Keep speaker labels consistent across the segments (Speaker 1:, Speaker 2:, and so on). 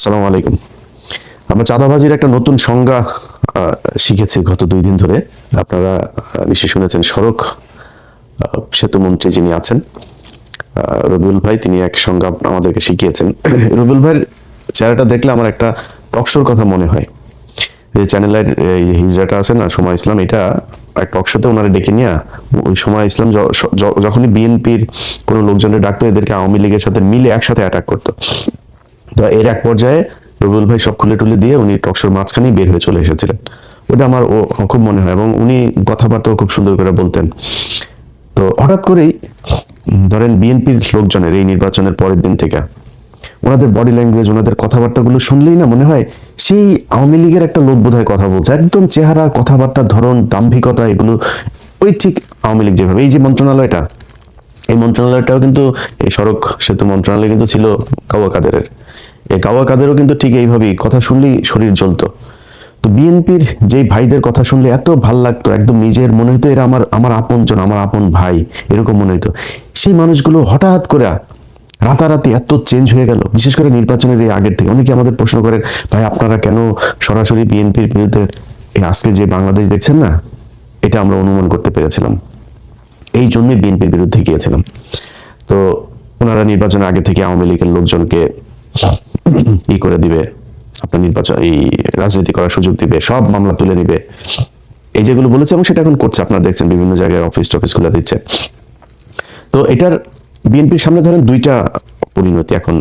Speaker 1: আসসালামু আলাইকুম। আমরা চাঁদাবাজির একটা নতুন সংজ্ঞা শিখেছি গত 2 দিন ধরে। আপনারা নিশ্চয়ই শুনেছেন, সড়ক সেতু মন্ত্রী যিনি আছেন রবিউল ভাই, তিনি এক সংজ্ঞা আমাদেরকে শিখিয়েছেন। রবিউল ভাইয়ের চেহারাটা দেখলে আমার একটা টকশোর কথা মনে হয়। এই চ্যানেলের এই হিজড়াটা আছে না, সময় ইসলাম, এটা এক টকশোতে ওনারা ডেকে নিয়ে ওই সময় ইসলাম যখনই বিএনপির কোনো লোকজনের ডাকতো, এদেরকে আওয়ামী লীগের সাথে মিলে একসাথে অ্যাটাক করতো। তো এর এক পর্যায়ে রবিউল ভাই সব খুলে টুলে দিয়ে উনি টকশোর মাঝখানেই বের হয়ে চলে এসেছিলেন। ওটা আমার খুব মনে হয়, এবং উনি কথাবার্তাও খুব সুন্দর করে বলতেন। তো হঠাৎ করেই ধরেন বিএনপির লোকজনের এই নির্বাচনের পরের দিন থেকে ওনাদের বডি ল্যাঙ্গুয়েজ, ওনাদের কথাবার্তাগুলো শুনলেই না মনে হয় সেই আওয়ামী লীগের একটা লোক বোধহয় কথা বলছে। একদম চেহারা, কথাবার্তার ধরন, দাম্ভিকতা, এগুলো ওই ঠিক আওয়ামী লীগ যেভাবে। এই যে মন্ত্রণালয়টা, এই মন্ত্রণালয়টাও কিন্তু, এই সড়ক সেতু মন্ত্রণালয় কিন্তু ছিল কাওয়া কাদেরের। এই কাওয়া কাদেরও কিন্তু ঠিক এইভাবেই, কথা শুনলেই শরীর জ্বলতো। তো বিএনপির যেই ভাইদের কথা শুনলে এত ভাল লাগতো, একদম নিজের মনে হতো এরা আমার আপনজন, আমার আপন ভাই, এরকম মনে হতো। সেই মানুষগুলো হঠাৎ করে রাতারাতি এত চেঞ্জ হয়ে গেল, বিশেষ করে নির্বাচনের এই আগের থেকে। অনেকে আমাদের প্রশ্ন করেন, ভাই আপনারা কেন সরাসরি বিএনপির বিরুদ্ধে আজকে যে বাংলাদেশ দেখছেন না, এটা আমরা অনুমান করতে পেরেছিলাম, এই জন্যই বিএনপির বিরুদ্ধে গিয়েছিলাম। তো ওনারা নির্বাচনের আগে থেকে আওয়ামী লীগের লোকজনকে ই করে দিবে, আপনার নির্বাচন এই রাজনীতি করার সুযোগ দিবে, সব মামলা তুলে নিবে, এই যেগুলো বলেছে, এবং সেটা এখন করছে। আপনারা দেখছেন বিভিন্ন জায়গায় অফিস টফিস খুলে দিচ্ছে। তো এটার বিএনপির সামনে ধরেন দুইটা পরিণতি এখন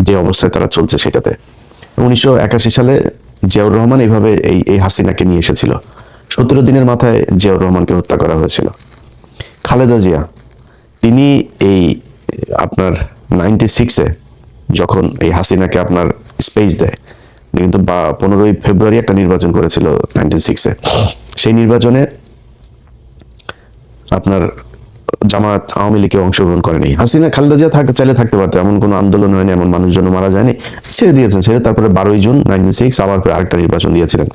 Speaker 1: যে অবস্থায় তারা চলছে সেটাতে। 1981 সালে জিয়াউর রহমান এইভাবে এই হাসিনাকে নিয়ে এসেছিল। 17 দিনের মাথায় জিয়াউর রহমানকে হত্যা করা হয়েছিল। খালেদা জিয়া, তিনি এই আপনার 96-এ যখন এই হাসিনাকে আপনার স্পেস দেয়, কিন্তু 15ই ফেব্রুয়ারি একটা নির্বাচন করেছিল 96-এ। সেই নির্বাচনে আপনার জামাত আওয়ামী লীগে অংশগ্রহণ করেনি। হাসিনা, খালেদা জিয়া চাইলে থাকতে পারতো, এমন কোনো আন্দোলন হয়নি, এমন মানুষজন মারা যায়নি, ছেড়ে দিয়েছেন। ছেড়ে তারপরে 12ই জুন 96 আবার আরেকটা নির্বাচন দিয়েছিলেন।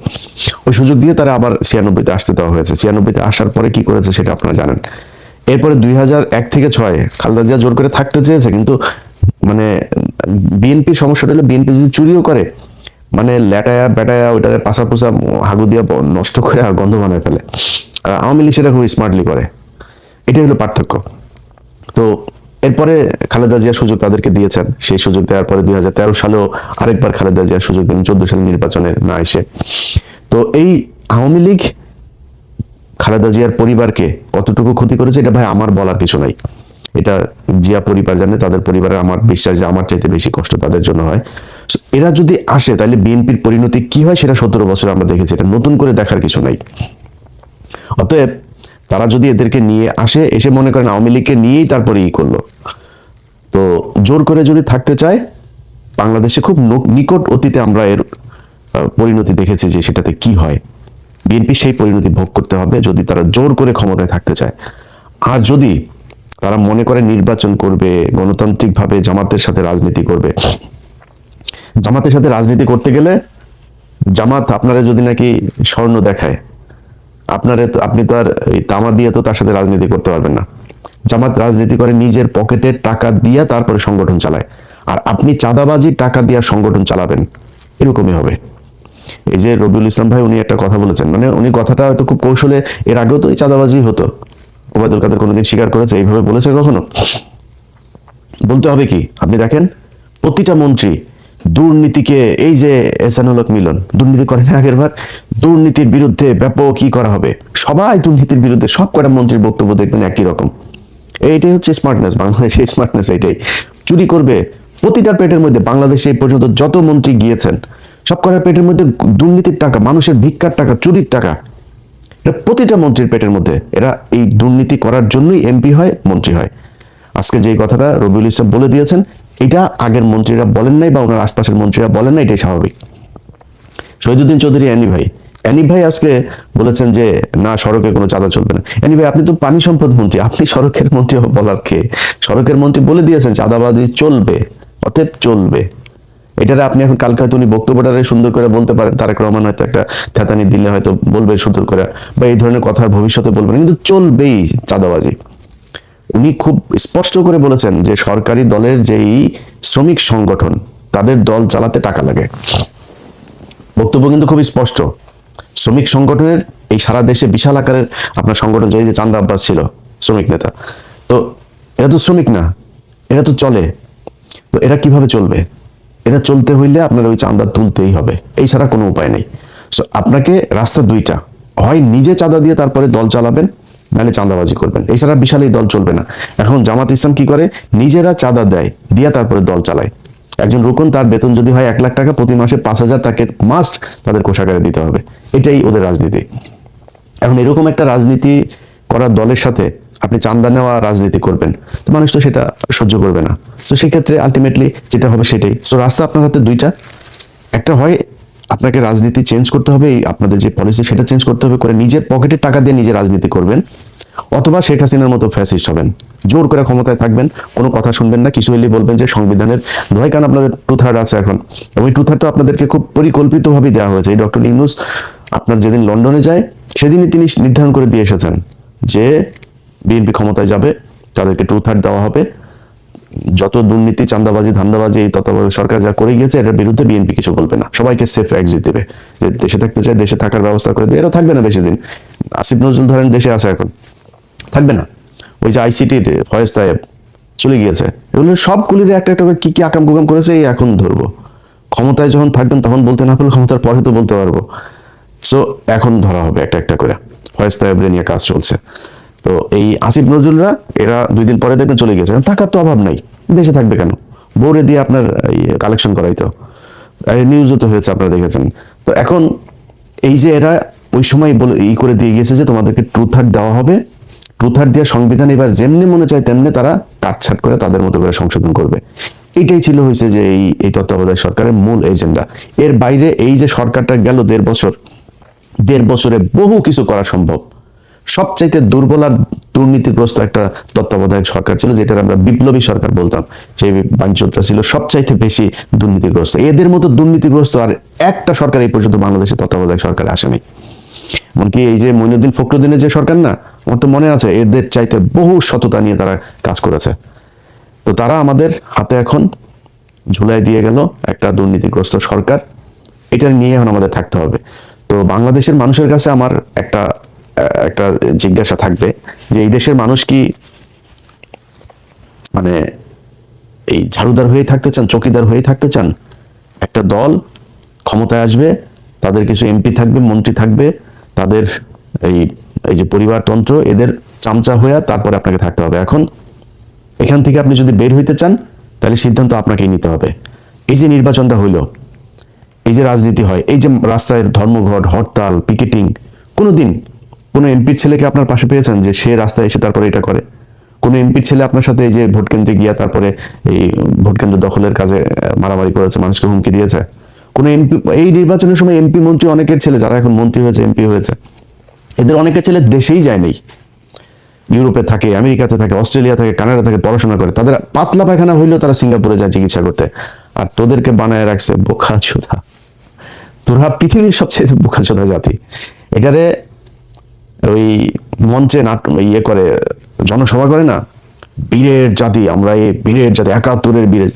Speaker 1: ওই সুযোগ দিয়ে তারা আবার 96-তে আসতে দেওয়া হয়েছে। 96-তে আসার পরে কি করেছে সেটা আপনারা জানেন। এরপরে 2001 থেকে 6 খালেদা জিয়া জোর করে থাকতে চেয়েছে, কিন্তু মানে বিএনপির সমস্যাটা হলো, বিএনপি যদি চুরিও করে, মানে ল্যাটায়া বেটায়া ওইটারে পাশা পোষা হাগু দিয়া নষ্ট করে গন্ধ বানায় ফেলে। আর আওয়ামী লীগ সেটা খুব স্মার্টলি করে। এটাই হলো পার্থক্য। তো এরপরে খালেদা জিয়া সুযোগ তাদেরকে দিয়েছেন। সেই সুযোগ দেওয়ার পরে 2013 সালেও আরেকবার খালেদা জিয়া সুযোগ দিন, 14 সালের নির্বাচনে না এসে। তো এই আওয়ামী লীগ খালেদা জিয়ার পরিবারকে কতটুকু ক্ষতি করেছে, এটা ভাই আমার বলার কিছু নাই। এটা জিয়া পরিবার জানে, তাদের পরিবারের আমার বিশ্বাস যে আমার চাইতে বেশি কষ্ট তাদের জন্য হয়। এরা যদি আসে তাহলে বিএনপির পরিণতি কি হয় সেটা 17 বছর আমরা দেখেছি। এটা নতুন করে দেখার কিছু নাই। অতএব তারা যদি এদেরকে নিয়ে আসে, এসে মনে করেন আওয়ামী লীগকে নিয়েই তারপরে করলো, তো জোর করে যদি থাকতে চায়, বাংলাদেশে খুব নিকট অতীতে আমরা এর পরিণতি দেখেছি যে সেটাতে কি হয়। বিএনপি সেই পরিণতি ভোগ করতে হবে যদি তারা জোর করে ক্ষমতায় থাকতে চায়। আর যদি তারা মনে করে নির্বাচন করবে, গণতান্ত্রিকভাবে জামাতের সাথে রাজনীতি করবে, জামাতের সাথে রাজনীতি করতে গেলে জামাত আপনারা যদি নাকি স্বর্ণ দেখায়, আপনি তো আর তামা দিয়ে তো তার সাথে রাজনীতি করতে পারবেন না। জামাত রাজনীতি করে নিজের পকেটের টাকা দিয়ে, তারপরে সংগঠন চালায়। আর আপনি চাঁদাবাজির টাকা দিয়ে সংগঠন চালাবেন, এরকমই হবে। এই যে রবিউল ইসলাম ভাই, উনি একটা কথা বলেছেন, মানে উনি কথাটা হয়তো খুব কৌশলে, এর আগেও তো এই চাঁদাবাজি হতো, ওবায়দুল কাদের কোনোদিন স্বীকার করেছে এইভাবে বলেছে কখনো? বলতে হবে কি, আপনি দেখেন প্রতিটা মন্ত্রী দুর্নীতিকে, এই যে এহসানুল হক মিলন দুর্নীতি করেন আগের বার, দুর্নীতির বিরুদ্ধে ব্যাপক কি করা হবে, সবাই দুর্নীতির বিরুদ্ধে। সব কটা মন্ত্রীর বক্তব্য দেখবেন একই রকম। এইটাই হচ্ছে স্মার্টনেস, বাংলাদেশের স্মার্টনেস এইটাই। চুরি করবে প্রতিটার পেটের মধ্যে। বাংলাদেশে এই পর্যন্ত যত মন্ত্রী গিয়েছেন, সব কটার পেটের মধ্যে দুর্নীতির টাকা, মানুষের ভিক্ষার টাকা, চুরির টাকা, এটা প্রতিটা মন্ত্রীর পেটের মধ্যে। এরা এই দুর্নীতি করার জন্যই এমপি হয়, মন্ত্রী হয়। আজকে যে কথাটা রবিউল ইসলাম বলে দিয়েছেন, এটা আগের মন্ত্রীরা বলেন নাই, বা ওনার আশপাশের মন্ত্রীরা বলেন নাই, এটাই স্বাভাবিক। শহীদুদ্দিন চৌধুরী অ্যানি ভাই আজকে বলেছেন যে না, সড়কে কোনো চাঁদা চলবে না। অ্যানি ভাই, আপনি তো পানি সম্পদ মন্ত্রী, আপনি সড়কের মন্ত্রী বলার কে? সড়কের মন্ত্রী বলে দিয়েছেন চাঁদাবাজি চলবে, অতএব চলবে। এটারে আপনি এখন কালকে হয়তো উনি বক্তব্যটারে সুন্দর করে বলতে পারেন, তারেক রহমান হয়তো একটা থেতানি দিলে হয়তো বলবে সুন্দর করে, বা এই ধরনের কথা ভবিষ্যতে বলবেন, কিন্তু চলবেই চাঁদাবাজি। উনি খুব স্পষ্ট করে বলেছেন যে সরকারি দলের যেই শ্রমিক সংগঠন, তাদের দল চালাতে টাকা লাগে। বক্তব্য কিন্তু খুবই স্পষ্ট। শ্রমিক সংগঠনের এই সারা দেশে বিশাল আকারের আপনার সংগঠন, যে চান্দা আব্বাস ছিল শ্রমিক নেতা, তো এরা তো শ্রমিক না, এরা তো চলে। তো এরা কিভাবে চলবে? এরা চলতে হইলে আপনার ওই চাঁদা তুলতেই হবে, এই ছাড়া কোনো উপায় নেই। সো আপনাকে রাস্তা দুইটা, হয় নিজে চাঁদা দিয়ে তারপরে দল চালাবেন, নাহলে চাঁদাবাজি করবেন, এছাড়া বিশাল এই দল চলবে না। এখন জামাত ইসলাম কি করে? নিজেরা চাঁদা দেয়, দিয়া তারপরে দল চালায়। একজন রুকন, তার বেতন যদি হয় 1 লাখ টাকা, প্রতি মাসে 5,000 তাকে মাস্ট তাদের কোষাগারে দিতে হবে। এটাই ওদের রাজনীতি। এখন এরকম একটা রাজনীতি করা দলের সাথে আপনি চাঁদা নেওয়া রাজনীতি করবেন, তো মানুষ তো সেটা সহ্য করবে না। তো সেক্ষেত্রে আলটিমেটলি যেটা হবে সেটাই। সো রাস্তা আপনার হাতে দুইটা, একটা হয় আপনাকে রাজনীতি চেঞ্জ করতে হবে, আপনাদের যে পলিসি সেটা চেঞ্জ করতে হবে, করে নিজের পকেটের টাকা দিয়ে নিজে রাজনীতি করবেন, অথবা শেখ হাসিনার মতো ফ্যাসিস্ট হবেন, জোর করে ক্ষমতায় থাকবেন, কোনো কথা শুনবেন না, কিছু হইলে বলবেন যে সংবিধানের দোহাই, কারণ আপনাদের 2/3 আছে এখন, এবং ওই 2/3 তো আপনাদেরকে খুব পরিকল্পিতভাবে দেওয়া হয়েছে। এই ডক্টর ইউনূস আপনার যেদিন লন্ডনে যায় সেদিনই তিনি নির্ধারণ করে দিয়ে এসেছেন যে বিএনপি ক্ষমতায় যাবে, তাদেরকে 2/3 দেওয়া হবে, যত দুর্নীতি, চাঁদাবাজি, ধান্দাবাজি এই তত্ত্বাবধায়ক সরকার যা করে গেছে এটার বিরুদ্ধে বিএনপি কিছু বলবে না, সবাইকে সেফ এক্সিট দেবে, যে দেশে থাকতে চায় দেশে থাকার ব্যবস্থা করে দেবে। এরা থাকবে না বেশি দিন। আসিফ নজরুল ধরেন দেশে আছে, এখন থাকবে না। ওই যে আইসিটির ফয়েজ তায়েব চলে গিয়েছে, এগুলো সবগুলির একটা একটা করে কি কি আকাম কুকাম করেছে এই এখন ধরবো। ক্ষমতায় যখন থাকবেন তখন বলতে না পারলে ক্ষমতার পরে তো বলতে পারবো। সো এখন ধরা হবে একটা একটা করে। ফয়েজ তায়েবরে নিয়ে কাজ চলছে। তো এই আসিফ নজরুলরা এরা 2 দিন পরে দেখবেন চলে গেছে, টাকার তো অভাব নাই, দেশে থাকবে কেন? বউরে দিয়ে আপনার কালেকশন করাইতো, নিউজও তো হয়েছে, আপনারা দেখেছেন। তো এখন এই যে এরা ওই সময় বলে করে দিয়ে গেছে যে তোমাদেরকে 2/3 দেওয়া হবে, 2/3 দিয়ে সংবিধান এবার যেমনি মনে চায় তেমনি তারা কাটছাট করে তাদের মতো করে সংশোধন করবে। এটাই ছিল হয়েছে যে এই তত্ত্বাবধায়ক সরকারের মূল এজেন্ডা। এর বাইরে এই যে সরকারটা গেল 1.5 বছর, 1.5 বছরে বহু কিছু করা সম্ভব। সবচাইতে দুর্বল আর দুর্নীতিগ্রস্ত একটা তত্ত্বাবধায়ক সরকার ছিল, যেটা আমরা বিপ্লবী সরকার বলতাম, সেই বাঞ্চোরটা ছিল সবচাইতে বেশি দুর্নীতিগ্রস্ত। এদের মতো দুর্নীতিগ্রস্ত আর একটা সরকার এই পর্যন্ত বাংলাদেশে তত্ত্বাবধায়ক সরকারে আসেনি। এমনকি এই যে মঈনুদ্দিন ফখরুদ্দিনের যে সরকার না, আমার তো মনে আছে, এদের চাইতে বহু সততা নিয়ে তারা কাজ করেছে। তো তারা আমাদের হাতে এখন ঝুলাই দিয়ে গেল একটা দুর্নীতিগ্রস্ত সরকার। এটা নিয়ে এখন আমাদের থাকতে হবে। তো বাংলাদেশের মানুষের কাছে আমার একটা একটা জিজ্ঞাসা থাকবে যে এই দেশের মানুষ কি মানে এই ঝাড়ুদার হয়ে থাকতে চান, চকিদার হয়ে থাকতে চান? একটা দল ক্ষমতায় আসবে, তাদের কিছু এমপি থাকবে, মন্ত্রী থাকবে, তাদের এই এই যে পরিবারতন্ত্র, এদের চামচা হয়ে তারপরে আপনাকে থাকতে হবে। এখন এখান থেকে আপনি যদি বের হইতে চান তাহলে সিদ্ধান্ত আপনাকেই নিতে হবে। এই যে নির্বাচনটা হইলো, এই যে রাজনীতি হয়, এই যে রাস্তায় ধর্মঘট, হরতাল, পিকেটিং, কোনোদিন কোনো এমপির ছেলেকে আপনার পাশে পেয়েছেন যে সে রাস্তায় এসে তারপরে এটা করে? কোনো এমপির ছেলে আপনার সাথে এই যে ভোট কেন্দ্রে গিয়া তারপরে এই ভোট কেন্দ্র দখলের কাজে মারামারি করেছে, মানুষকে হুমকি দিয়েছে? কোনো এমপি এই নির্বাচনের সময় এমপি মন্ত্রী অনেকের ছেলে যারা এখন মন্ত্রী হয়েছে, এমপি হয়েছে, এদের অনেকের ছেলে দেশেই যায় নাই, ইউরোপে থাকে, আমেরিকাতে থাকে, অস্ট্রেলিয়া থাকে, কানাডা থাকে, পড়াশোনা করে। তাদের পাতলা পায়খানা হইলেও তারা সিঙ্গাপুরে যায় চিকিৎসা করতে, আর তোদেরকে বানায় রাখছে বোকাচোদা। তোরা পৃথিবীর সবচেয়ে বোকাচোদা জাতি। এটারে ওই মঞ্চে করে জনসভা করে না, বীরের জাতি, আমরা এই বীরের জাতি, 71-এর বীরের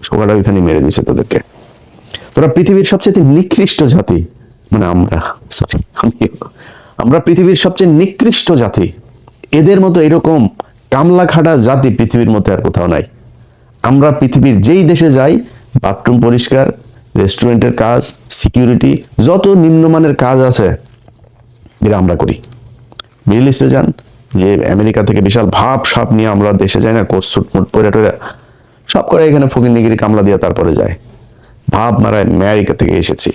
Speaker 1: সোগাটা ওইখানে মেরে দিছে তোদেরকে। তোরা পৃথিবীর সবচেয়ে নিকৃষ্ট জাতি, মানে আমরা পৃথিবীর সবচেয়ে নিকৃষ্ট জাতি। এদের মতো এরকম কামলা খাটা জাতি পৃথিবীর মধ্যে আর কোথাও নাই। আমরা পৃথিবীর যেই দেশে যাই, বাথরুম পরিষ্কার, রেস্টুরেন্টের কাজ, সিকিউরিটি, যত নিম্নমানের কাজ আছে এরা আমরা করি। মিডল ইস্টে যান, যে আমেরিকা থেকে বিশাল ভাব সাপ নিয়ে আমরা দেশে যাই না, কোট সুট মুট পরে টরে সব করে এখানে ফকিরনিগিরি কামলা দিয়ে তারপরে যায়, ভাব মারায় আমেরিকা থেকে এসেছি।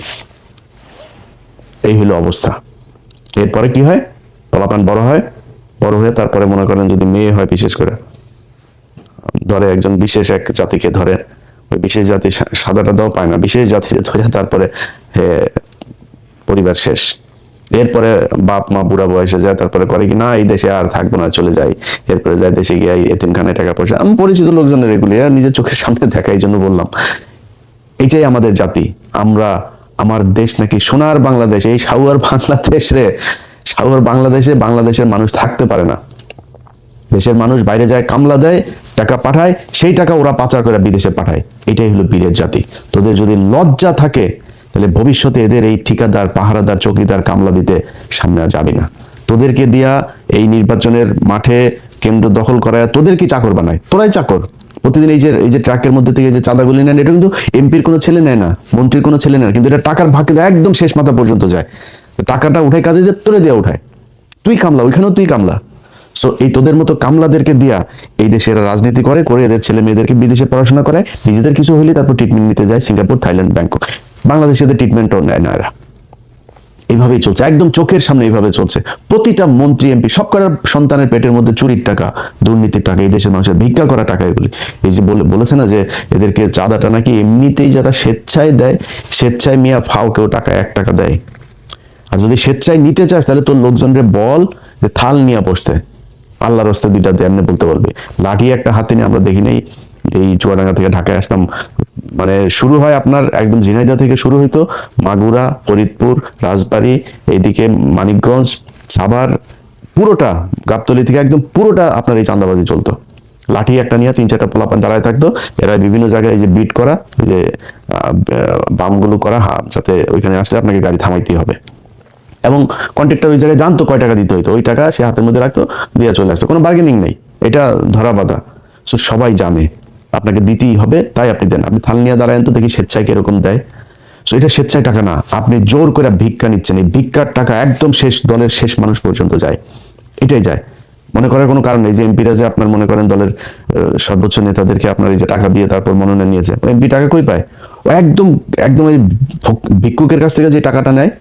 Speaker 1: এই হলো অবস্থা। এরপরে কি হয়? পোলাপান বড় হয়, বড় হয়ে তারপরে মনে করেন যদি মেয়ে হয়, বিশেষ করে ধরে একজন বিশেষ এক জাতিকে ধরে, ওই বিশেষ জাতি সাদাটা দাও পায় না, বিশেষ জাতিকে ধরে তারপরে পরিবার শেষ। এরপরে বাপ মা বুড়া বয়সে যায়, তারপরে করে কি না এই দেশে আর থাকবো না, চলে যায়। এরপরে যায় দেশে গিয়ে এতিমখানায় টাকা পয়সা, আমি পরিচিত লোকজনের এগুলি নিজের চোখের সামনে দেখা, এই জন্য বললাম। এটাই আমাদের জাতি। আমরা, আমার দেশ নাকি সোনার বাংলাদেশ, এই সাউয়ার বাংলাদেশ রে, সাউয়ার বাংলাদেশে বাংলাদেশের মানুষ থাকতে পারে না। দেশের মানুষ বাইরে যায়, কামলা দেয়, টাকা পাঠায়, সেই টাকা ওরা পাচার করে বিদেশে পাঠায়। এটাই হলো বীরের জাতি। তোদের যদি লজ্জা থাকে তাহলে ভবিষ্যতে এদের এই ঠিকাদার, পাহারাদার, চৌকিদার, কামলা দিতে সামনে আর যাবি না। তোদেরকে দিয়া এই নির্বাচনের মাঠে কেন্দ্র দখল করায় তোদের কি চাকর বানায়? তোরাই চাকর। প্রতিদিন এই যে ট্রাকের মধ্যে থেকে যে চাঁদাগুলি নেন, এটা কিন্তু এমপির কোনো ছেলে নেয় না, মন্ত্রীর কোনো ছেলে নেয় না, কিন্তু এটা টাকার ভাগ কিন্তু একদম শেষ মাথা পর্যন্ত যায়। টাকাটা উঠায় কাজে যে তোরে দেওয়া উঠায়, তুই কামলা, ওইখানেও তুই কামলা। সো এই তোদের মতো কামলাদেরকে দিয়া এই দেশে এরা রাজনীতি করে এদের ছেলে মেয়েদেরকে বিদেশে পড়াশোনা করে, নিজেদের কিছু হলে তারপর ট্রিটমেন্ট নিতে যায় সিঙ্গাপুর, থাইল্যান্ড, ব্যাংকক। বাংলাদেশে এদের ট্রিটমেন্টও নেয় না এরা। এইভাবেই চলছে, একদম চোখের সামনে এইভাবে চলছে। প্রতিটা মন্ত্রী, এমপি সব করার সন্তানের পেটের মধ্যে চুরির টাকা, দুর্নীতির টাকা, এই দেশের মানুষের ভিক্ষা করা টাকা এগুলি। এই যে বলেছে না যে এদেরকে চাঁদাটা নাকি এমনিতেই যারা স্বেচ্ছায় দেয়, স্বেচ্ছায় মিয়া ফাও কেউ টাকা 1 টাকা দেয়। আর যদি স্বেচ্ছায় নিতে চাস তাহলে তোর লোকজনরে বল যে থাল নিয়ে বসতে, আল্লাহর রাস্তায় 2টা দেন বলতে বলবে। লাঠি একটা হাতে নিয়ে আমরা দেখি নাই, এই চুয়াডাঙ্গা থেকে ঢাকায় আসতাম, মানে শুরু হয় আপনার একদম ঝিনাইদহ থেকে শুরু হইতো, মাগুরা, ফরিদপুর, রাজবাড়ী, এইদিকে মানিকগঞ্জ, সাভার, পুরোটা গাবতলী থেকে একদম পুরোটা আপনার এই চাঁদাবাজি চলতো। লাঠি একটা নিয়ে 3-4টা পোলাপান দাঁড়ায় থাকতো, এরা বিভিন্ন জায়গায় এই যে বিট করা, যে বামগুলো করা, যাতে ওইখানে আসলে আপনাকে গাড়ি থামাইতেই হবে। এবং কন্ট্রাক্টর ওই জায়গায় জানতো কয় টাকা দিতে হইতো, ওই টাকা সে হাতের মধ্যে রাখতো, দিয়ে চলে আসতো, কোনো বার্গেনিং নেই, এটা ধরা বাঁধা। সো সবাই জানে আপনাকে দিতেই হবে, তাই আপনি দেন। আপনি থাল নিয়ে দাঁড়ায়েন তো দেখি স্বেচ্ছায় কিরকম দেয়। সো এটা স্বেচ্ছায় টাকা না, আপনি জোর করে ভিক্ষা নিচ্ছেন। এই ভিক্ষার টাকা একদম শেষ দলের শেষ মানুষ পর্যন্ত যায়, এটাই যায়। মনে করার কোনো কারণ নেই যে এমপিরা যে আপনার মনে করেন দলের সর্বোচ্চ নেতাদেরকে আপনার এই যে টাকা দিয়ে তারপর মনোনয়ন নিয়েছে, এমপি টাকা কই পায়? ও একদম একদম এই ভিক্ষুকের কাছ থেকে যে টাকাটা নেয়,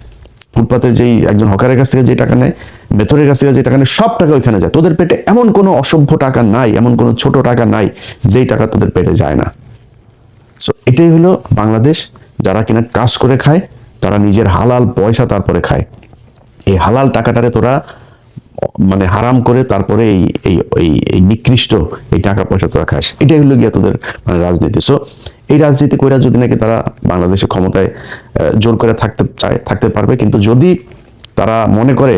Speaker 1: ফুটপাতের যেই একজন হকারের কাছ থেকে যে টাকা নেয়, বেতনের কাছ থেকে যে টাকা নেয়, সব টাকা ওইখানে যায়। তোদের পেটে এমন কোনো অসভ্য টাকা নাই, এমন কোনো ছোট টাকা নাই যেই টাকা তোদের পেটে যায় না। সো এটাই হলো বাংলাদেশ। যারা কিনা কাজ করে খায় তারা নিজের হালাল পয়সা তারপরে খায়। এই হালাল টাকাটারে তোরা মানে হারাম করে তারপরে এই এই এই নিকৃষ্ট এই টাকা পয়সা তোরা খাস। এটাই হলো গিয়া তোদের মানে রাজনীতি। সো এই রাজনীতি কইরা যদি নাকি তারা বাংলাদেশে ক্ষমতায় জোর করে থাকতে পারবে, কিন্তু যদি তারা মনে করে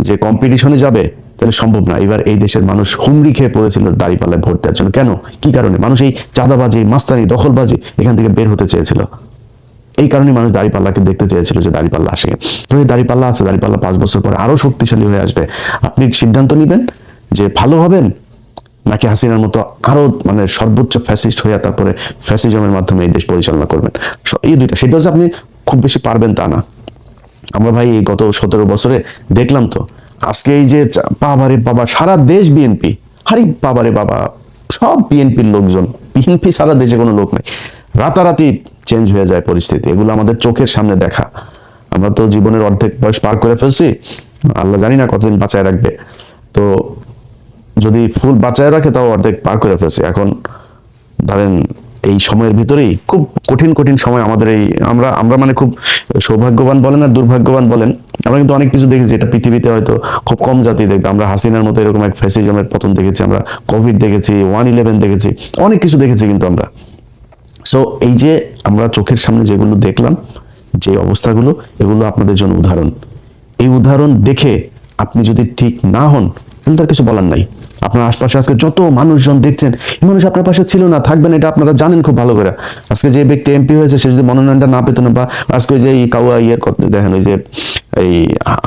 Speaker 1: যে কম্পিটিশনে যাবে তাহলে সম্ভব না। এবার এই দেশের মানুষ হুমড়ি খেয়ে পড়েছিল দাঁড়িপাল্লায় ভোট দেওয়ার জন্য। কেন, কি কারণে? মানুষ এই চাঁদাবাজি, মাস্তানি, দখলবাজি এখান থেকে বের হতে চেয়েছিল। এই কারণে মানুষ দাঁড়িপাল্লাকে দেখতে চেয়েছিল যে দাঁড়িপাল্লা আসে। তো এই দাঁড়িপাল্লা আছে, দাঁড়িপাল্লা 5 বছর পরে আরো শক্তিশালী হয়ে আসবে। আপনি সিদ্ধান্ত নেবেন যে ভালো হবেন নাকি হাসিনার মতো আরো মানে সর্বোচ্চ ফ্যাসিস্ট হয়ে তারপরে ফ্যাসিজমের মাধ্যমে এই দেশ পরিচালনা করবেন। এই দুইটা, সেটা হচ্ছে আপনি খুব বেশি পারবেন তা না। আমরা ভাই এই গত 17 বছরে দেখলাম তো, আজকে এই যে বাবারে বাবা সারা দেশ বিএনপি, আরে বাবারে বাবা সব বিএনপির লোকজন, বিএনপি সারা দেশে কোনো লোক নাই, রাতারাতি চেঞ্জ হয়ে যায় পরিস্থিতি। এগুলো আমাদের চোখের সামনে দেখা। আমরা তো জীবনের অর্ধেক বয়স পার করে ফেলছি, আল্লাহ জানি না কতদিন বাঁচায় রাখবে। তো যদি ফুল বাঁচায় রাখে তাও অর্ধেক পার করে ফেলছি। এখন ধরেন এই সময়ের ভিতরেই খুব কঠিন কঠিন সময় আমাদের এই আমরা মানে খুব সৌভাগ্যবান বলেন আর দুর্ভাগ্যবান বলেন, আমরা কিন্তু অনেক কিছু দেখেছি। এটা পৃথিবীতে হয়তো খুব কম জাতি দেখবে। আমরা হাসিনার মতো এরকম এক ফ্যাসিজমের পতন দেখেছি, আমরা কোভিড দেখেছি, 1/11 দেখেছি, অনেক কিছু দেখেছি কিন্তু আমরা। সো এই যে আমরা চোখের সামনে যেগুলো দেখলাম, যে অবস্থাগুলো, এগুলো আপনাদের জন্য উদাহরণ। এই উদাহরণ দেখে আপনি যদি ঠিক না হন তাহলে তার কিছু বলার নাই। আপনার আশপাশে আজকে যত মানুষজন দেখছেন, এই মানুষ আপনার পাশে ছিল না, থাকবেন, এটা আপনারা জানেন খুব ভালো করে। আজকে যে ব্যক্তি এমপি হয়েছে সে যদি মনোনয়নটা না পেত না, বা আজকে যে এই কাউয়া ইয়ের কথা দেখেন, ওই যে এই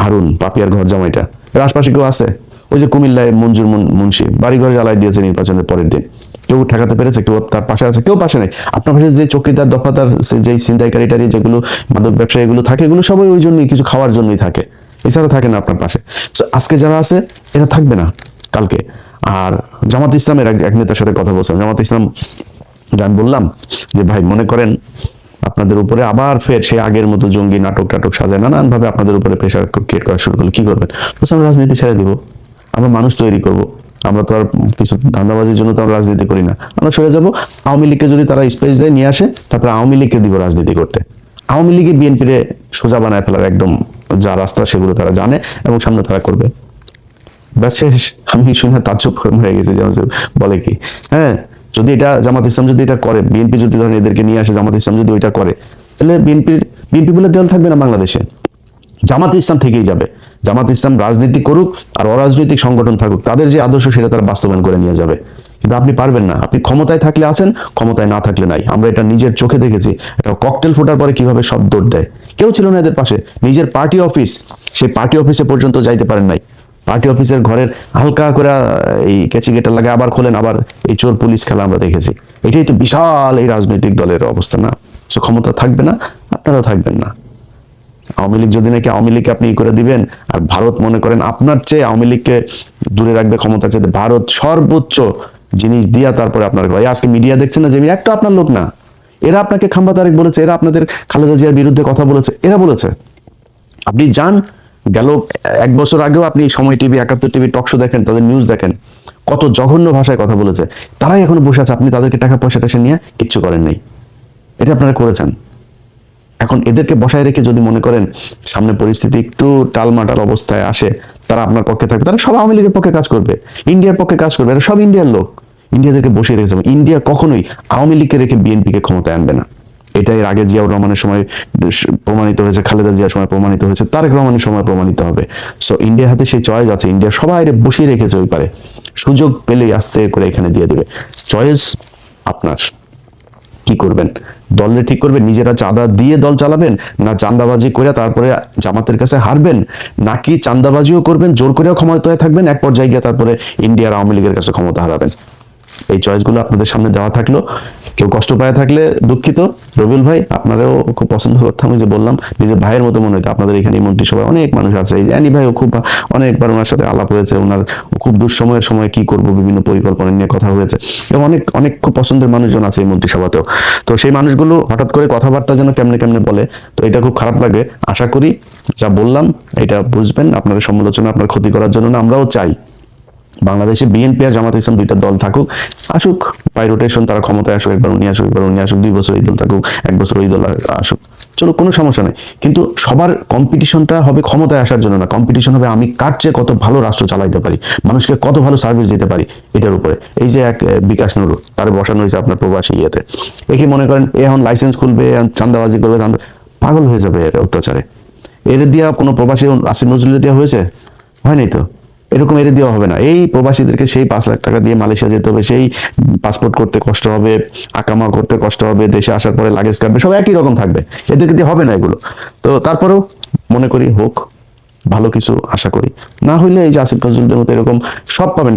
Speaker 1: হারুন পাপিয়ার ঘর জামাইটা, এর আশপাশে কেউ আছে? ওই যে কুমিল্লায় মঞ্জুর মুন্সি বাড়িঘর জ্বালাই দিয়েছে নির্বাচনের পরের দিন। কেউ ঠেকাতে পেরেছে? কেউ তার পাশে আছে? কেউ পাশে নেই। আপনার পাশে যে চৌকিদার, দফাদার, যে ছিনতাইকারী যেগুলো মাদক ব্যবসায়ী এগুলো থাকে, এগুলো সবাই ওই জন্যই, কিছু খাওয়ার জন্যই থাকে, এছাড়া থাকে না আপনার পাশে। আজকে যারা আছে এরা থাকবে না কালকে। আর জামাত ইসলামের এক নেতার সাথে কথা বলছিলাম, জামাত ইসলাম গান বললাম যে ভাই মনে করেন আপনাদের উপরে আবার ফের সে আগের মতো জঙ্গি নাটক সাজায় নানান ভাবে আপনাদের উপরে প্রেশার ক্রিয়েট করা শুরু করলো, কি করবেন? আমরা রাজনীতি ছেড়ে দিব, আমরা মানুষ তৈরি করব। আমরা তো আর কিছু ধান্দাবাজির জন্য তো আমরা রাজনীতি করি না। আমরা সরে যাব। আওয়ামী লীগকে যদি তারা স্পেস দেয়, নিয়ে আসে, তারপরে আওয়ামী লীগকে দিব রাজনীতি করতে। আওয়ামী লীগে বিএনপিরে সোজা বানায় ফেলার একদম যা রাস্তা সেগুলো তারা জানে এবং সামনে তারা করবে। ব্যাস শেষ। আমি শুনে তাজ্জব হয়ে গেছে, যেমন বলে কি, হ্যাঁ যদি এটা জামাত ইসলাম যদি এটা করে, বিএনপি যদি ধরেন এদেরকে নিয়ে আসে, জামাত ইসলাম যদি ওইটা করে, তাহলে বিএনপি বলে দল থাকবে না বাংলাদেশে, জামাত ইসলাম থেকেই যাবে। জামাত ইসলাম রাজনীতি করুক আর অরাজনৈতিক সংগঠন থাকুক, তাদের যে আদর্শ সেটা তারা বাস্তবায়ন করে নিয়ে যাবে। কিন্তু আপনি পারবেন না। আপনি ক্ষমতায় থাকলে আছেন, ক্ষমতায় না থাকলে নাই। আমরা এটা নিজের চোখে দেখেছি। এটা ককটেল ফোটার পরে কিভাবে সব দৌড় দেয়, কেউ ছিল না এদের পাশে। নিজের পার্টি অফিস, সেই পার্টি অফিসে পর্যন্ত যাইতে পারেন নাই। পার্টি অফিসের ঘরের হালকা করে এই কেচি গেটা লাগে, আবার খোলেন, আবার এই চোর পুলিশ খেলা আমরা দেখেছি। এটাই তো বিশাল এই রাজনৈতিক দলের অবস্থা না? সো ক্ষমতা থাকবে না, আপনারাও থাকবেন না। আওয়ামী লীগ যদি নাকি আওয়ামী লীগকে আপনি করে দিবেন, আর ভারত মনে করেন আপনার চেয়ে আওয়ামী লীগকে দূরে রাখবে ক্ষমতা চাইতে, ভারত সর্বোচ্চ জিনিস দিয়া তারপরে আপনার আজকে মিডিয়া দেখছেন না যে একটা আপনার লোক না, এরা আপনাকে খাম্বা তারেক বলেছে, এরা আপনাদের খালেদা জিয়ার বিরুদ্ধে কথা বলেছে, এরা বলেছে। আপনি যান, গেল 1 বছর আগেও আপনি সময় টিভি, 71 টিভি টক শো দেখেন, তাদের নিউজ দেখেন, কত জঘন্য ভাষায় কথা বলেছে। তারাই এখন বসে আছে, আপনি তাদেরকে টাকা পয়সা টাকা নিয়ে কিচ্ছু করেন নাই। এটা আপনারা করেছেন। এখন এদেরকে বসায় রেখে যদি মনে করেন সামনে পরিস্থিতি একটু টালমাটাল অবস্থায় আসে, তারা আপনার পক্ষে থাকবে, তারা সব আওয়ামী লীগের পক্ষে কাজ করবে, ইন্ডিয়ার পক্ষে কাজ করবে, এরা সব ইন্ডিয়ার লোক। ইন্ডিয়াদেরকে বসিয়ে রেখেছে। ইন্ডিয়া কখনোই আওয়ামী লীগকে রেখে বিএনপিকে ক্ষমতায় আনবে না। এটা এর আগে জিয়াউর রহমানের সময় প্রমাণিত হয়েছে, খালেদা জিয়ার সময় প্রমাণিত হয়েছে, তারেক রহমানের সময় প্রমাণিত হবে। সো ইন্ডিয়ার হাতে সেই চয়েস আছে, ইন্ডিয়া সবাই বসিয়ে রেখেছে ওই পারে, সুযোগ পেলেই আস্তে করে এখানে দিয়ে দেবে। চয়েস আপনার, কি করবেন? দলে ঠিক করবেন, নিজেরা চাঁদা দিয়ে দল চালাবেন, না চাঁদাবাজি করে তারপরে জামাতের কাছে হারবেন, নাকি চাঁদাবাজিও করবেন, জোর করেও ক্ষমতায় থাকবেন, এক পর্যায়ে গিয়ে তারপরে ইন্ডিয়ার আওয়ামী লীগের কাছে ক্ষমতা হারাবেন। এই চয়েসগুলো আপনাদের সামনে দেওয়া থাকলো। কেউ কষ্ট পায় থাকলে দুঃখিত। রবিউল ভাই, আপনারাও খুব পছন্দ করতাম, ওই যে বললাম নিজের ভাইয়ের মতো মনে হতো। আপনাদের এখানে মন্ত্রিসভায় অনেক মানুষ আছে, এই অ্যানি ভাইও খুব অনেকবার ওনার সাথে আলাপ হয়েছে, ওনার খুব দুঃসময়ের সময় কি করব বিভিন্ন পরিকল্পনা নিয়ে কথা হয়েছে, এবং অনেক অনেক খুব পছন্দের মানুষজন আছে এই মন্ত্রিসভাতেও। তো সেই মানুষগুলো হঠাৎ করে কথাবার্তা যেন কেমনে কেমনে বলে, তো এটা খুব খারাপ লাগে। আশা করি যা বললাম এটা বুঝবেন, আপনাদের সমালোচনা আপনার ক্ষতি করার জন্য না। আমরাও চাই বাংলাদেশে বিএনপি আর জামাত ইসলাম দুইটা দল থাকুক, আসুক বাই রোটেশন, তারা ক্ষমতায় আসুক, একবার উনি আসুক, একবার উনি আসুক, 2 বছর এই দল থাকুক, 1 বছর ওই দল আসুক, চলো, কোনো সমস্যা নেই। কিন্তু সবার কম্পিটিশনটা হবে ক্ষমতায় আসার জন্য না, কম্পিটিশন হবে আমি কার চেয়ে কত ভালো রাষ্ট্র চালাইতে পারি, মানুষকে কত ভালো সার্ভিস দিতে পারি, এটার উপরে। এই যে এক বিকাশ নুরু, তার বসানো হয়েছে আপনার প্রবাসী ইয়েতে, একে মনে করেন এ এখন লাইসেন্স খুলবে, চাঁদাবাজি করবে, পাগল হয়ে যাবে এর অত্যাচারে। এর দিয়া কোনো প্রবাসী আসিফ নজরুলের দেওয়া হয়েছে? হয়নি তো। এরকম এড়ে দেওয়া হবে না। এই প্রবাসীদেরকে সেই 5 লাখ টাকা দিয়ে মালয়েশিয়া যেতে হবে, সেই পাসপোর্ট করতে কষ্ট হবে, আকামা করতে কষ্ট হবে, দেশে আসার পরে লাগেজ কাটবে, সব একই রকম থাকবে, এদেরকে দিয়ে হবে না এগুলো। তো তারপরেও মনে করি হোক, ভালো কিছু আশা করি। না হইলে এই যে আসিফ নজরুলদের মতো এরকম সব পাবেন।